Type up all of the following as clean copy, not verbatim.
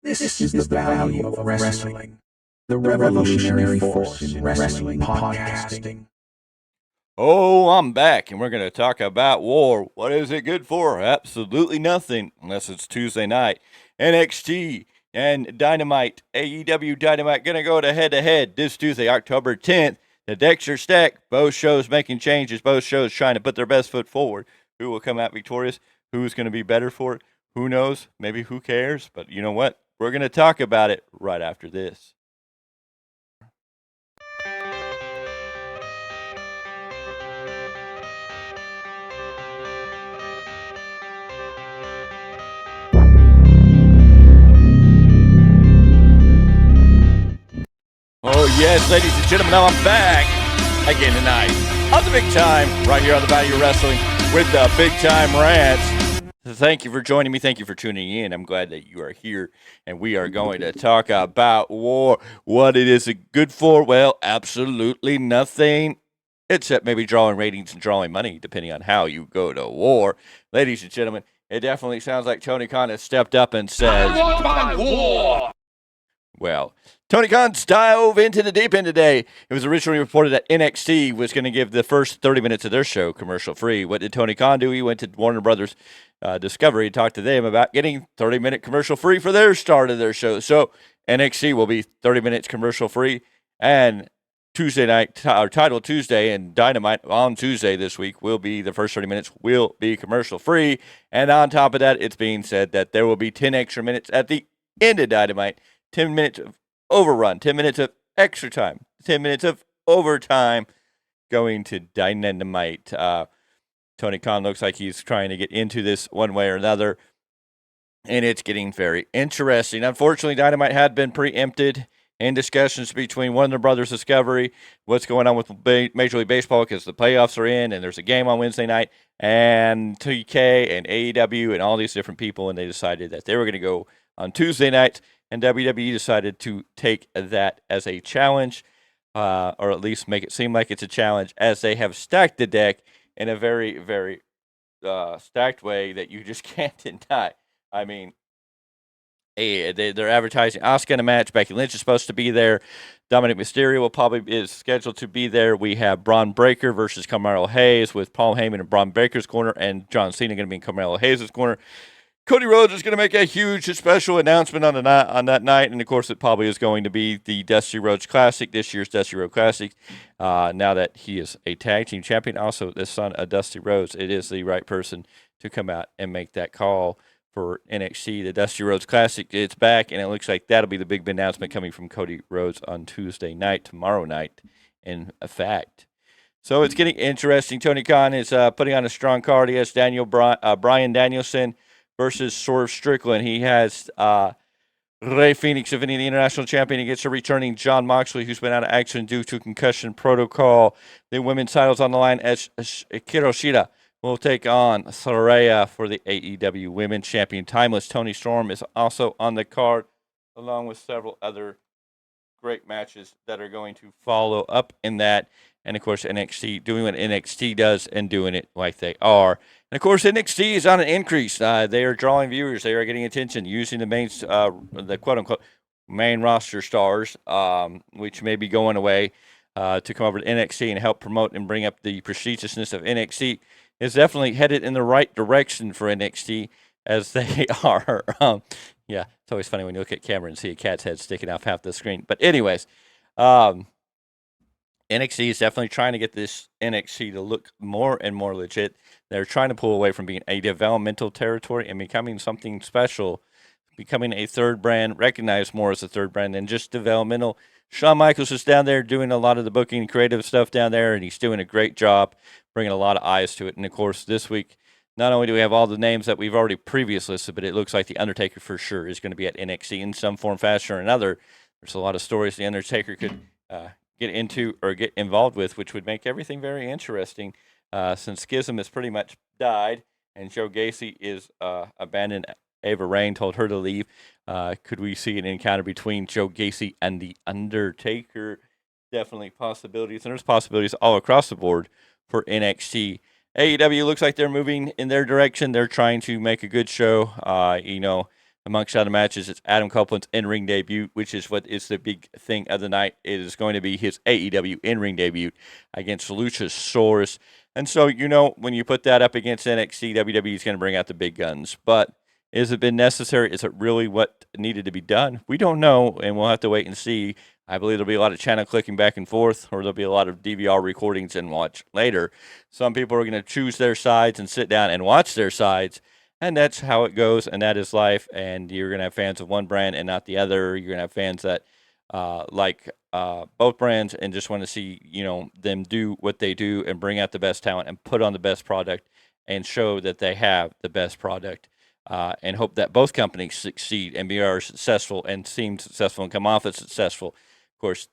This is the value of wrestling, the revolutionary force in wrestling podcasting. Oh, I'm back, and we're going to talk about war. What is it good for? Absolutely nothing, unless it's Tuesday night. NXT and Dynamite, AEW Dynamite, going to go to head-to-head this Tuesday, October 10th. The decks are stacked. Both shows making changes. Both shows trying to put their best foot forward. Who will come out victorious? Who's going to be better for it? Who knows? Maybe who cares? But you know what? We're going to talk about it right after this. Oh, yes, ladies and gentlemen, now I'm back again tonight on the Big Time, right here on the Value of Wrestling with the Big Time Rants. Thank you for joining me. Thank you for tuning in. I'm glad that you are here, and we are going to talk about war. What it is good for? Well, absolutely nothing, except maybe drawing ratings and drawing money, depending on how you go to war. Ladies and gentlemen, it definitely sounds like Tony Khan has stepped up and said, "I want my war!" Well, Tony Khan's dove into the deep end today. It was originally reported that NXT was going to give the first 30 minutes of their show commercial-free. What did Tony Khan do? He went to Warner Brothers Discovery and talked to them about getting 30 minute commercial-free for their start of their show. So NXT will be 30 minutes commercial-free, and Tuesday night, or Title Tuesday and Dynamite on Tuesday this week will be the first 30 minutes will be commercial-free. And on top of that, it's being said that there will be 10 extra minutes at the end of Dynamite. 10 minutes of overrun, 10 minutes of extra time, 10 minutes of overtime going to Dynamite. Tony Khan looks like he's trying to get into this one way or another, and it's getting very interesting. Unfortunately, Dynamite had been preempted in discussions between Warner Brothers Discovery, what's going on with Major League Baseball because the playoffs are in and there's a game on Wednesday night, and TK and AEW and all these different people, and they decided that they were going to go on Tuesday nights. And WWE decided to take that as a challenge, or at least make it seem like it's a challenge, as they have stacked the deck in a very, very stacked way that you just can't deny. I mean, they're advertising Asuka in a match. Becky Lynch is supposed to be there. Dominic Mysterio is scheduled to be there. We have Braun Breaker versus Carmelo Hayes with Paul Heyman in Braun Breaker's corner, and John Cena going to be in Carmelo Hayes' corner. Cody Rhodes is going to make a huge special announcement on that night, and of course, it probably is going to be the Dusty Rhodes Classic, this year's Dusty Rhodes Classic. Now that he is a tag team champion, also the son of Dusty Rhodes, it is the right person to come out and make that call for NXT. The Dusty Rhodes Classic, it's back, and it looks like that'll be the big announcement coming from Cody Rhodes on Tuesday night, tomorrow night, in fact. So it's getting interesting. Tony Khan is putting on a strong card. He has Bryan Danielson versus Swerve Strickland. He has Rey Fenix defending the international champion against a returning Jon Moxley, who's been out of action due to concussion protocol. The women's titles on the line as Hikaru Shida will take on Saraya for the AEW Women's Champion. Timeless Toni Storm is also on the card, along with several other great matches that are going to follow up in that. And, of course, NXT doing what NXT does and doing it like they are. And, of course, NXT is on an increase. They are drawing viewers. They are getting attention using the quote-unquote main roster stars, which may be going away to come over to NXT and help promote and bring up the prestigiousness of NXT. Is definitely headed in the right direction for NXT as they are. Yeah, it's always funny when you look at camera and see a cat's head sticking off half the screen. But anyways, NXT is definitely trying to get this NXT to look more and more legit. They're trying to pull away from being a developmental territory and becoming something special, becoming a third brand, recognized more as a third brand than just developmental. Shawn Micheals is down there doing a lot of the booking, creative stuff down there, and he's doing a great job, bringing a lot of eyes to it. And, of course, this week, not only do we have all the names that we've already previously listed, but it looks like The Undertaker for sure is going to be at NXT in some form, fashion, or another. There's a lot of stories The Undertaker could get into or get involved with, which would make everything very interesting since Schism has pretty much died and Joe Gacy is abandoned. Ava Raine told her to leave. Could we see an encounter between Joe Gacy and The Undertaker? Definitely possibilities. And there's possibilities all across the board for NXT. AEW looks like they're moving in their direction. They're trying to make a good show. Amongst other matches, it's Adam Copeland's in-ring debut, which is what is the big thing of the night. It is going to be his AEW in-ring debut against Luchasaurus. And so, when you put that up against NXT, WWE is going to bring out the big guns. But has it been necessary? Is it really what needed to be done? We don't know, and we'll have to wait and see. I believe there'll be a lot of channel clicking back and forth, or there'll be a lot of DVR recordings and watch later. Some people are going to choose their sides and sit down and watch their sides, and that's how it goes, and that is life. And you're going to have fans of one brand and not the other. You're going to have fans that like both brands and just want to see, them do what they do and bring out the best talent and put on the best product and show that they have the best product. And hope that both companies succeed and are successful and seem successful and come off as successful. Of course,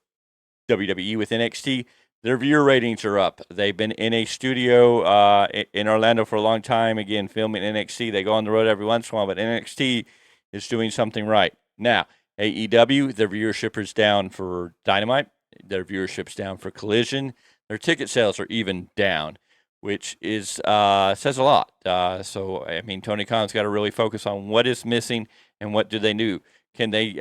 WWE with NXT, their viewer ratings are up. They've been in a studio in Orlando for a long time, again, filming NXT. They go on the road every once in a while, but NXT is doing something right. Now, AEW, their viewership is down for Dynamite. Their viewership's down for Collision. Their ticket sales are even down, which is says a lot. So, Tony Khan's got to really focus on what is missing and what do they do. Can they,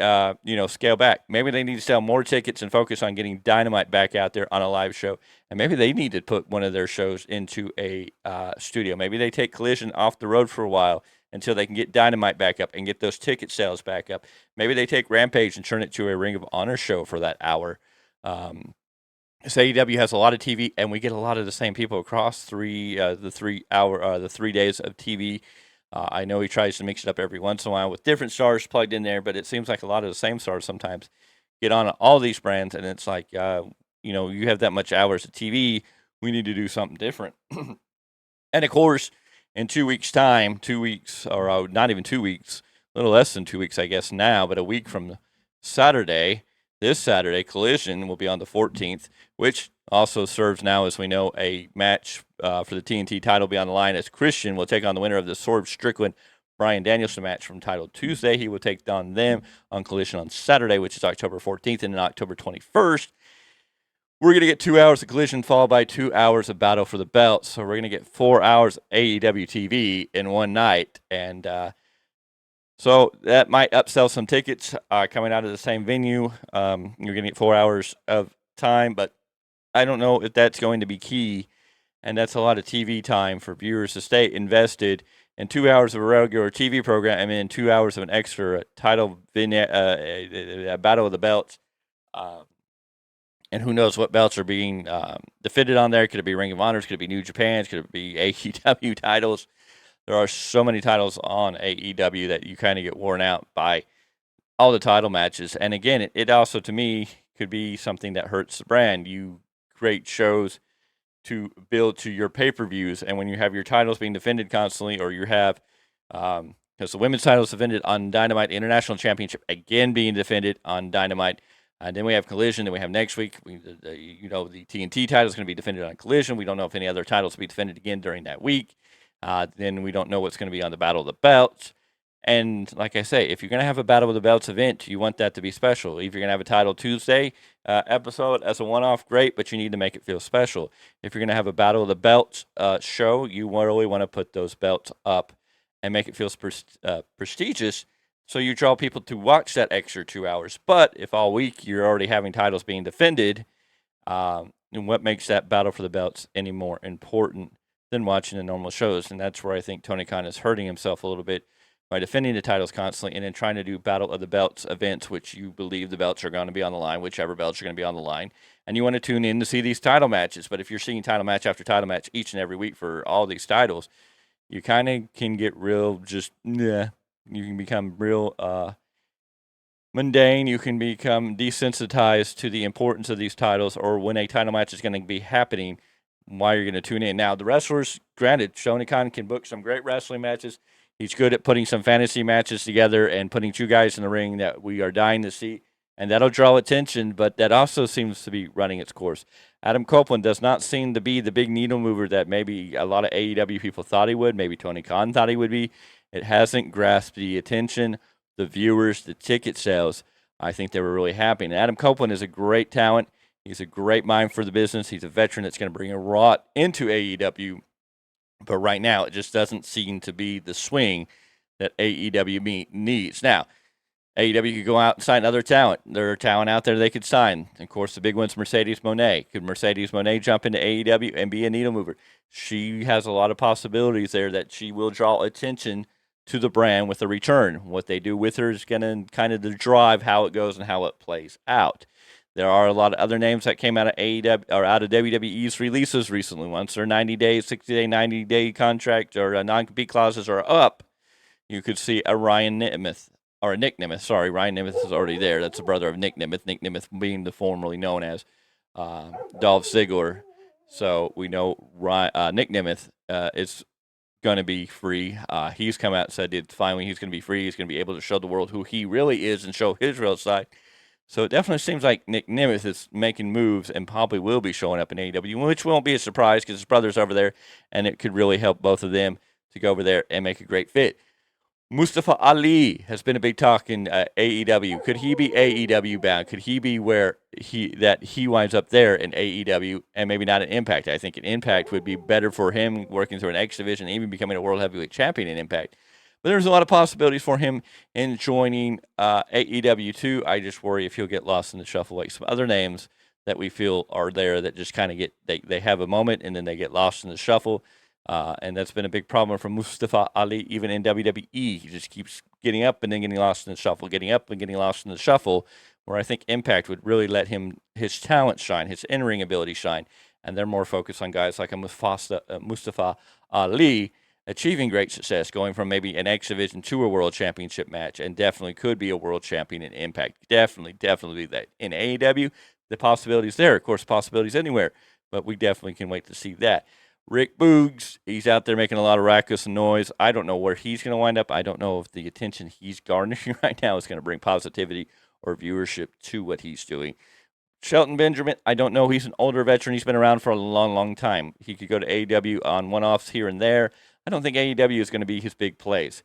scale back? Maybe they need to sell more tickets and focus on getting Dynamite back out there on a live show. And maybe they need to put one of their shows into a studio. Maybe they take Collision off the road for a while until they can get Dynamite back up and get those ticket sales back up. Maybe they take Rampage and turn it to a Ring of Honor show for that hour. So AEW has a lot of TV, and we get a lot of the same people across the 3 days of TV. I know he tries to mix it up every once in a while with different stars plugged in there, but it seems like a lot of the same stars sometimes get on all these brands, and it's like, you have that much hours of TV, we need to do something different. And of course, in 2 weeks' time, 2 weeks, or not even 2 weeks, a little less than 2 weeks, I guess now, but a week from Saturday, this Saturday, Collision will be on the 14th, which also serves now, as we know, a match for the TNT title be on the line as Christian will take on the winner of the Swerve Strickland Bryan Danielson match from Title Tuesday. He will take on them on Collision on Saturday, which is October 14th, and then October 21st. We're going to get 2 hours of Collision followed by 2 hours of Battle for the Belt. So we're going to get 4 hours of AEW TV in one night. And so that might upsell some tickets coming out of the same venue. You're going to get 4 hours of time, but I don't know if that's going to be key. And that's a lot of TV time for viewers to stay invested in 2 hours of a regular TV program and then 2 hours of an extra title vignette, Battle of the Belts. And who knows what belts are being defended on there. Could it be Ring of Honors? Could it be New Japan's? Could it be AEW titles? There are so many titles on AEW that you kind of get worn out by all the title matches. And again, it also, to me, could be something that hurts the brand. You create shows to build to your pay-per-views, and when you have your titles being defended constantly, or you have, because the women's title is defended on Dynamite, the International Championship again being defended on Dynamite, and then we have Collision, then we have next week, the TNT title is going to be defended on Collision. We don't know if any other titles will be defended again during that week. Then we don't know what's going to be on the Battle of the Belts. And like I say, if you're going to have a Battle of the Belts event, you want that to be special. If you're going to have a Title Tuesday episode as a one-off, great, but you need to make it feel special. If you're going to have a Battle of the Belts show, you really want to put those belts up and make it feel prestigious, so you draw people to watch that extra 2 hours. But if all week you're already having titles being defended, then what makes that Battle for the Belts any more important than watching the normal shows? And that's where I think Tony Khan is hurting himself a little bit, by defending the titles constantly and then trying to do Battle of the Belts events, which you believe the belts are going to be on the line, whichever belts are going to be on the line, and you want to tune in to see these title matches. But if you're seeing title match after title match each and every week for all these titles, you kind of can get real you can become real mundane. You can become desensitized to the importance of these titles, or when a title match is going to be happening, why you're going to tune in. Now, the wrestlers, granted, Tony Khan can book some great wrestling matches. He's good at putting some fantasy matches together and putting two guys in the ring that we are dying to see, and that'll draw attention, but that also seems to be running its course. Adam Copeland does not seem to be the big needle mover that maybe a lot of AEW people thought he would, maybe Tony Khan thought he would be. It hasn't grasped the attention, the viewers, the ticket sales. I think they were really happy. And Adam Copeland is a great talent. He's a great mind for the business. He's a veteran that's going to bring a lot into AEW. But right now, it just doesn't seem to be the swing that AEW needs. Now, AEW could go out and sign other talent. There are talent out there they could sign. Of course, the big one's Mercedes Moné. Could Mercedes Moné jump into AEW and be a needle mover? She has a lot of possibilities there that she will draw attention to the brand with a return. What they do with her is going to kind of drive how it goes and how it plays out. There are a lot of other names that came out of AEW or out of WWE's releases recently. Once their 90-day, 60-day, 90-day contract or non-compete clauses are up, you could see a Ryan Nemeth, or a Nick Nemeth. Sorry, Ryan Nemeth is already there. That's the brother of Nick Nemeth. Nick Nemeth being the formerly known as Dolph Ziggler. So we know Nick Nemeth is going to be free. He's come out and said it's finally he's going to be free. He's going to be able to show the world who he really is and show his real side. So it definitely seems like Nick Nemeth is making moves and probably will be showing up in AEW, which won't be a surprise because his brother's over there, and it could really help both of them to go over there and make a great fit. Mustafa Ali has been a big talk in AEW. Could he be AEW bound? Could he be where he winds up there in AEW and maybe not an Impact? I think an Impact would be better for him working through an X division, even becoming a World Heavyweight Champion in Impact. But there's a lot of possibilities for him in joining AEW too. I just worry if he'll get lost in the shuffle like some other names that we feel are there that just kind of they have a moment and then they get lost in the shuffle. And that's been a big problem for Mustafa Ali, even in WWE. He just keeps getting up and then getting lost in the shuffle, getting up and getting lost in the shuffle, where I think Impact would really let his talent shine, his in-ring ability shine, and they're more focused on guys like a Mustafa Ali achieving great success, going from maybe an X Division to a World Championship match, and definitely could be a World Champion in Impact. Definitely that. In AEW, the possibilities there. Of course, possibilities anywhere, but we definitely can wait to see that. Rick Boogs, he's out there making a lot of raucous noise. I don't know where he's going to wind up. I don't know if the attention he's garnering right now is going to bring positivity or viewership to what he's doing. Shelton Benjamin, I don't know. He's an older veteran. He's been around for a long, long time. He could go to AEW on one-offs here and there. I don't think AEW is going to be his big place.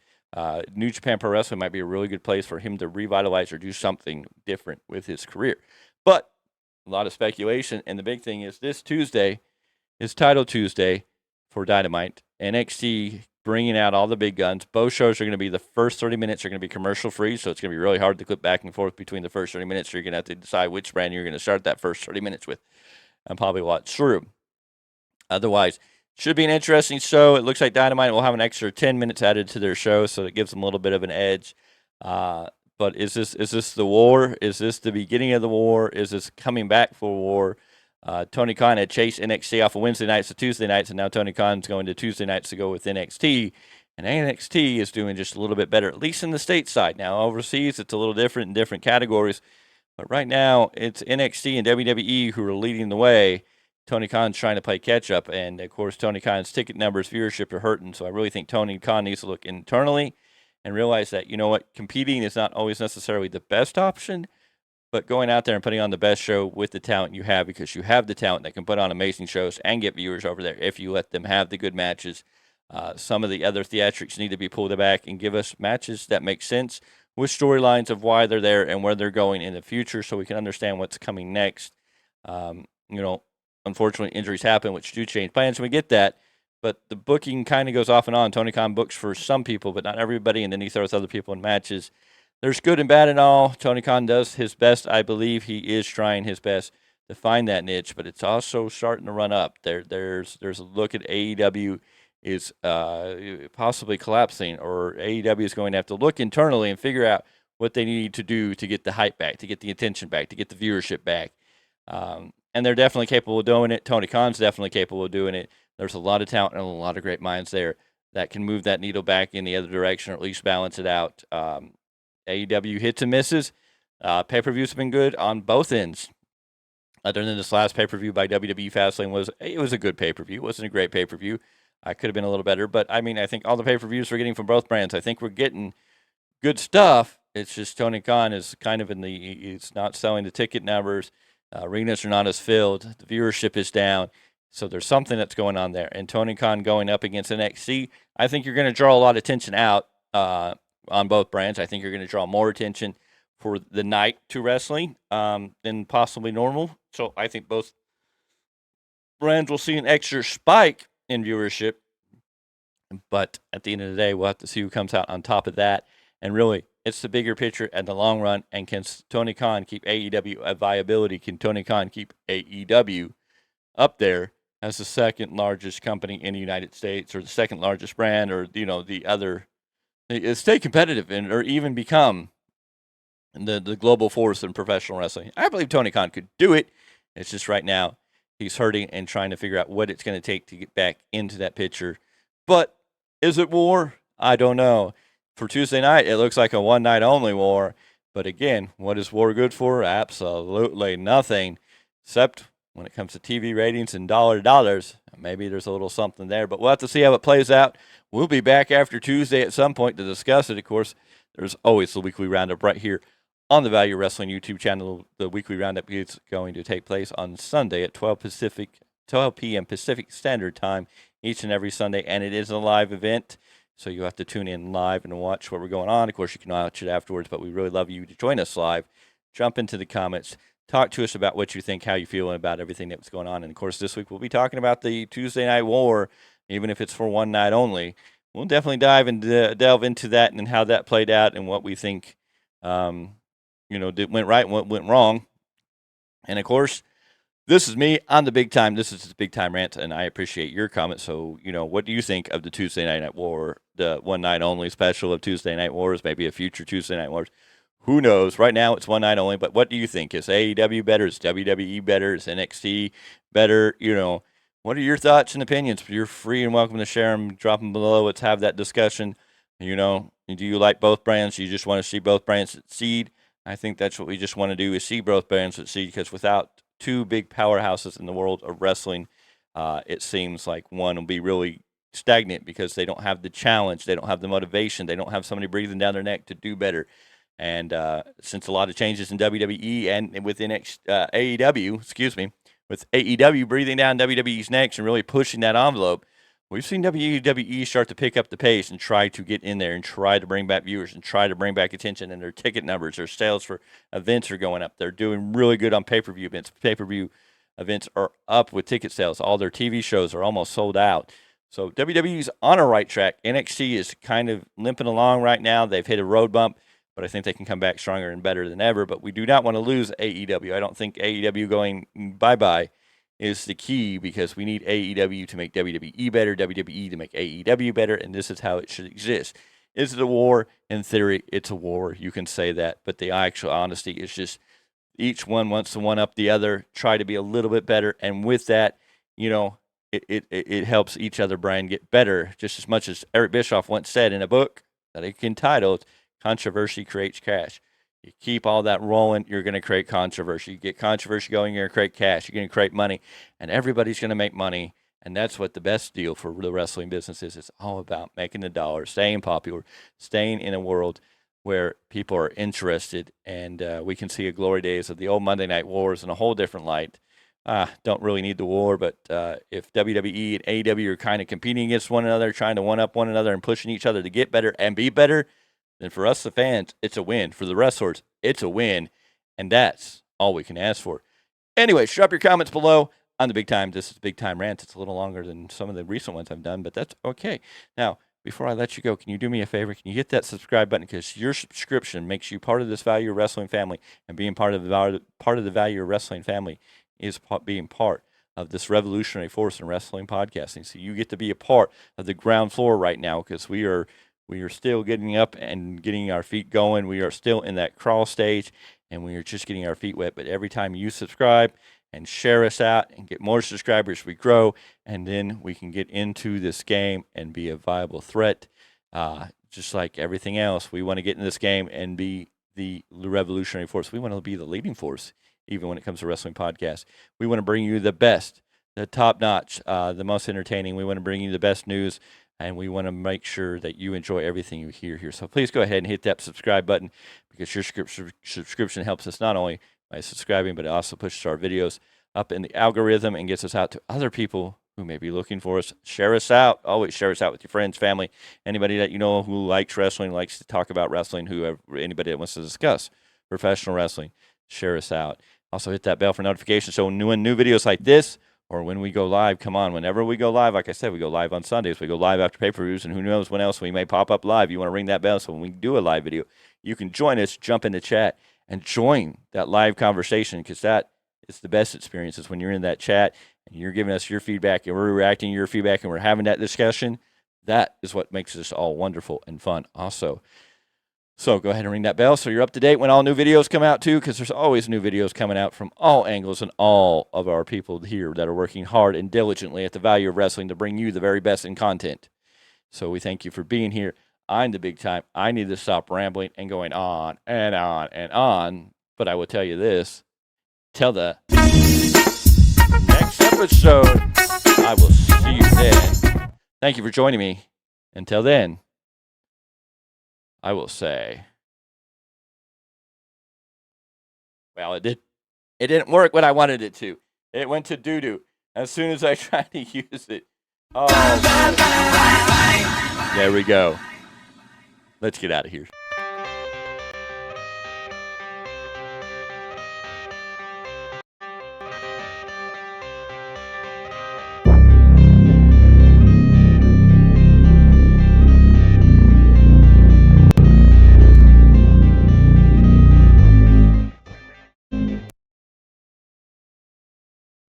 New Japan Pro Wrestling might be a really good place for him to revitalize or do something different with his career. But a lot of speculation, and the big thing is this Tuesday is Title Tuesday for Dynamite. NXT bringing out all the big guns. Both shows are going to be the first 30 minutes are going to be commercial-free, so it's going to be really hard to clip back and forth between the first 30 minutes. So you're going to have to decide which brand you're going to start that first 30 minutes with and probably watch through. Otherwise, should be an interesting show. It looks like Dynamite will have an extra 10 minutes added to their show, so it gives them a little bit of an edge. But is this the war? Is this the beginning of the war? Is this coming back for war? Tony Khan had chased NXT off of Wednesday nights to Tuesday nights, and now Tony Khan's going to Tuesday nights to go with NXT. And NXT is doing just a little bit better, at least in the stateside. Now, overseas, it's a little different in different categories. But right now, it's NXT and WWE who are leading the way. Tony Khan's trying to play catch-up. And, of course, Tony Khan's ticket numbers, viewership are hurting. So I really think Tony Khan needs to look internally and realize that, you know what, competing is not always necessarily the best option. But going out there and putting on the best show with the talent you have, because you have the talent that can put on amazing shows and get viewers over there if you let them have the good matches. Some of the other theatrics need to be pulled back and give us matches that make sense with storylines of why they're there and where they're going in the future so we can understand what's coming next. Unfortunately, injuries happen, which do change plans, and we get that. But the booking kind of goes off and on. Tony Khan books for some people, but not everybody, and then he throws other people in matches. There's good and bad and all. Tony Khan does his best. I believe he is trying his best to find that niche, but it's also starting to run up. There's a look at AEW is possibly collapsing, or AEW is going to have to look internally and figure out what they need to do to get the hype back, to get the attention back, to get the viewership back. And they're definitely capable of doing it. Tony Khan's definitely capable of doing it. There's a lot of talent and a lot of great minds there that can move that needle back in the other direction or at least balance it out. AEW hits and misses. Pay-per-views have been good on both ends. Other than this last pay-per-view by WWE Fastlane was a good pay-per-view. It wasn't a great pay-per-view. I could have been a little better, but I mean, I think all the pay-per-views we're getting from both brands, I think we're getting good stuff. It's just Tony Khan is kind of he's not selling the ticket numbers. Arenas are not as filled. The viewership is down. So there's something that's going on there. And Tony Khan going up against NXT, I think you're going to draw a lot of attention out on both brands. I think you're going to draw more attention for the night to wrestling than possibly normal. So I think both brands will see an extra spike in viewership. But at the end of the day, we'll have to see who comes out on top of that. And really, it's the bigger picture and the long run. And can Tony Khan keep AEW at viability? Can Tony Khan keep AEW up there as the second largest company in the United States, or the second largest brand, or the other, stay competitive and or even become the global force in professional wrestling? I believe Tony Khan could do it. It's just right now he's hurting and trying to figure out what it's going to take to get back into that picture. But is it war? I don't know. For Tuesday night, it looks like a one-night only war. But again, what is war good for? Absolutely nothing, except when it comes to TV ratings and dollars. Maybe there's a little something there, but we'll have to see how it plays out. We'll be back after Tuesday at some point to discuss it. Of course, there's always the weekly roundup right here on the Value Wrestling YouTube channel. The weekly roundup is going to take place on Sunday at 12 p.m. Pacific Standard Time each and every Sunday, and it is a live event. So you have to tune in live and watch what we're going on. Of course, you can watch it afterwards, but we really love you to join us live. Jump into the comments. Talk to us about what you think, how you feel about everything that's going on. And, of course, this week we'll be talking about the Tuesday Night War, even if it's for one night only. We'll definitely delve into that and how that played out and what we think, went right and what went wrong. And, of course, this is me on the Big Time. This is the Big Time Rant, and I appreciate your comments. So, what do you think of the Tuesday Night War, the one night only special of Tuesday Night Wars, maybe a future Tuesday Night Wars? Who knows? Right now, it's one night only, but what do you think? Is AEW better? Is WWE better? Is NXT better? What are your thoughts and opinions? You're free and welcome to share them. Drop them below. Let's have that discussion. Do you like both brands? You just want to see both brands succeed? I think that's what we just want to do, is see both brands succeed, because without two big powerhouses in the world of wrestling, it seems like one will be really stagnant because they don't have the challenge, they don't have the motivation, they don't have somebody breathing down their neck to do better. And since a lot of changes in WWE and within AEW, with AEW breathing down WWE's necks and really pushing that envelope, we've seen WWE start to pick up the pace and try to get in there and try to bring back viewers and try to bring back attention. And their ticket numbers, their sales for events are going up. They're doing really good on pay-per-view events. Pay-per-view events are up with ticket sales. All their TV shows are almost sold out. So WWE's on a right track. NXT is kind of limping along right now. They've hit a road bump, but I think they can come back stronger and better than ever. But we do not want to lose AEW. I don't think AEW going bye-bye is the key, because we need AEW to make WWE better, WWE to make AEW better, and this is how it should exist. Is it a war? In theory, it's a war. You can say that, but the actual honesty is just each one wants to one-up the other, try to be a little bit better, and with that, it helps each other brand get better, just as much as Eric Bischoff once said in a book that he entitled "Controversy Creates Cash." You keep all that rolling, you're going to create controversy. You get controversy going, you're going to create cash. You're going to create money, and everybody's going to make money. And that's what the best deal for the wrestling business is. It's all about making the dollar, staying popular, staying in a world where people are interested. And we can see a glory days of the old Monday Night Wars in a whole different light. Don't really need the war, but if WWE and AEW are kind of competing against one another, trying to one-up one another and pushing each other to get better and be better, then for us, the fans, it's a win. For the wrestlers, it's a win. And that's all we can ask for. Anyway, drop your comments below on the Big Time. This is Big Time Rant. It's a little longer than some of the recent ones I've done, but that's okay. Now, before I let you go, can you do me a favor? Can you hit that subscribe button? Because your subscription makes you part of this Value Wrestling family, and being part of the Value Wrestling family is being part of this revolutionary force in wrestling podcasting. So you get to be a part of the ground floor right now, because we are still getting up and getting our feet going. We are still in that crawl stage, and we are just getting our feet wet. But every time you subscribe and share us out and get more subscribers, we grow, and then we can get into this game and be a viable threat. Just like everything else, we want to get in this game and be the revolutionary force. We want to be the leading force, even when it comes to wrestling podcasts. We want to bring you the best, the top-notch, the most entertaining. We want to bring you the best news, and we want to make sure that you enjoy everything you hear here. So please go ahead and hit that subscribe button, because your subscription helps us not only by subscribing, but it also pushes our videos up in the algorithm and gets us out to other people who may be looking for us. Share us out. Always share us out with your friends, family, anybody that you know who likes wrestling, likes to talk about wrestling, anybody that wants to discuss professional wrestling. Share us out. Also hit that bell for notifications so when new videos like this or when we go live. Come on, whenever we go live, like I said, we go live on Sundays. We go live after pay-per-views, and who knows when else we may pop up live. You want to ring that bell so when we do a live video, you can join us, jump in the chat, and join that live conversation, because that is the best experience, is when you're in that chat and you're giving us your feedback and we're reacting to your feedback and we're having that discussion. That is what makes this all wonderful and fun also. So go ahead and ring that bell so you're up to date when all new videos come out too, because there's always new videos coming out from all angles and all of our people here that are working hard and diligently at the Value of Wrestling to bring you the very best in content. So we thank you for being here. I'm the Big Time. I need to stop rambling and going on and on and on, but I will tell you this. Till the next episode, I will see you then. Thank you for joining me. Until then, I will say, well, it didn't work when I wanted it to. It went to doo-doo as soon as I tried to use it. Oh, there we go. Let's get out of here.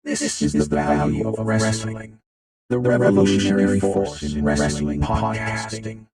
This is the value of wrestling. The revolutionary force in wrestling podcasting.